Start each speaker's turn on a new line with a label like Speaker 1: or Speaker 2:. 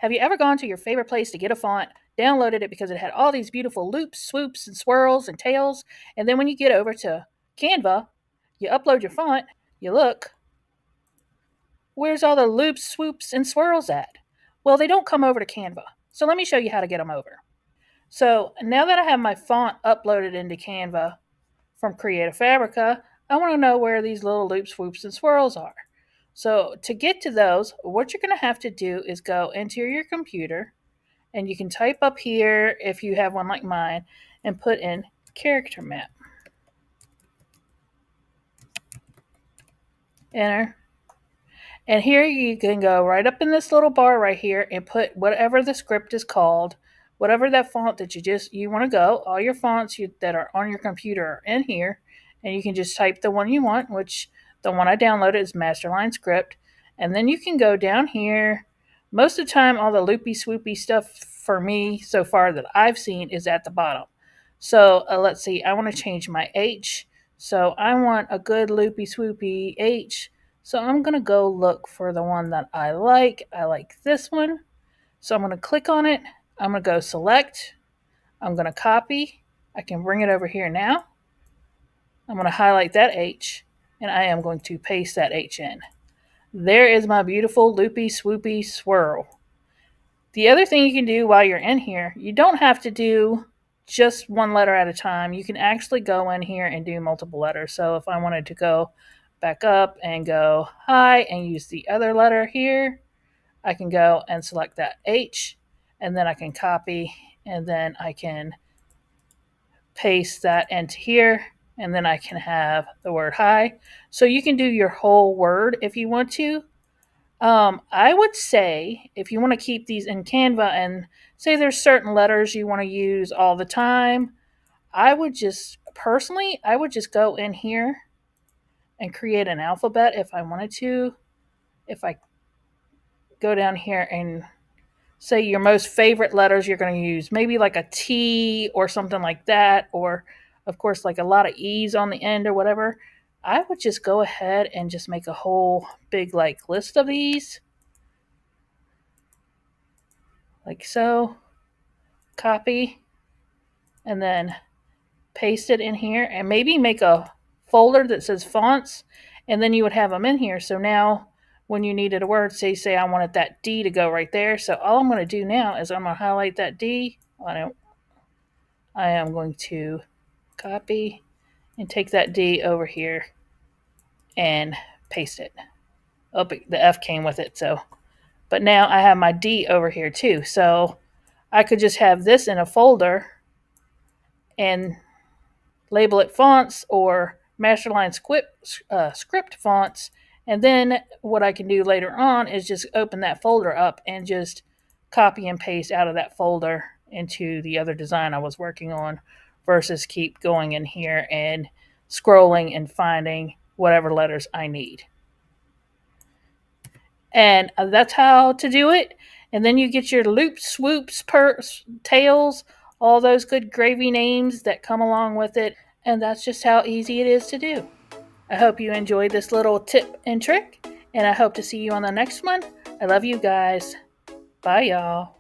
Speaker 1: Have you ever gone to your favorite place to get a font, downloaded it because it had all these beautiful loops, swoops, and swirls and tails, and then when you get over to Canva, you upload your font, you look, where's all the loops, swoops, and swirls at? Well, they don't come over to Canva. So let me show you how to get them over. So now that I have my font uploaded into Canva from Creative Fabrica, I want to know where these little loops, swoops, and swirls are. So to get to those, what you're going to have to do is go into your computer, and you can type up here if you have one like mine and put in character map. Enter. And here you can go right up in this little bar right here and put whatever the script is called, whatever that font that you want to go. All your fonts that are on your computer are in here, and you can just type the one you want, which the one I downloaded is Masterline Script. And then you can go down here. Most of the time, all the loopy swoopy stuff for me so far that I've seen is at the bottom. So let's see, I want to change my H. So I want a good loopy swoopy H. So I'm going to go look for the one that I like. I like this one. So I'm going to click on it. I'm going to go select. I'm going to copy. I can bring it over here now. I'm going to highlight that H, and I am going to paste that H in. There is my beautiful loopy swoopy swirl. The other thing you can do while you're in here, you don't have to do just one letter at a time. You can actually go in here and do multiple letters. So if I wanted to go back up and go high and use the other letter here, I can go and select that H, and then I can copy, and then I can paste that into here, and then I can have the word high. So you can do your whole word if you want to. I would say if you want to keep these in Canva and say there's certain letters you want to use all the time, I would just go in here and create an alphabet if I wanted to. If I go down here and say your most favorite letters you're going to use, maybe like a T or something like that, or of course like a lot of E's on the end or whatever, I would just go ahead and just make a whole big like list of these. Like so. Copy, and then paste it in here, and maybe make a folder that says fonts, and then you would have them in here. So now when you needed a word, say I wanted that D to go right there. So all I'm going to do now is I'm going to highlight that D. I am going to copy and take that D over here and paste it. Oh, the F came with it, so. But now I have my D over here too. So I could just have this in a folder and label it fonts or Masterline script fonts. And then what I can do later on is just open that folder up and just copy and paste out of that folder into the other design I was working on versus keep going in here and scrolling and finding whatever letters I need. And that's how to do it. And then you get your loops, swoops, tails, all those good gravy names that come along with it. And that's just how easy it is to do. I hope you enjoyed this little tip and trick, and I hope to see you on the next one. I love you guys. Bye, y'all.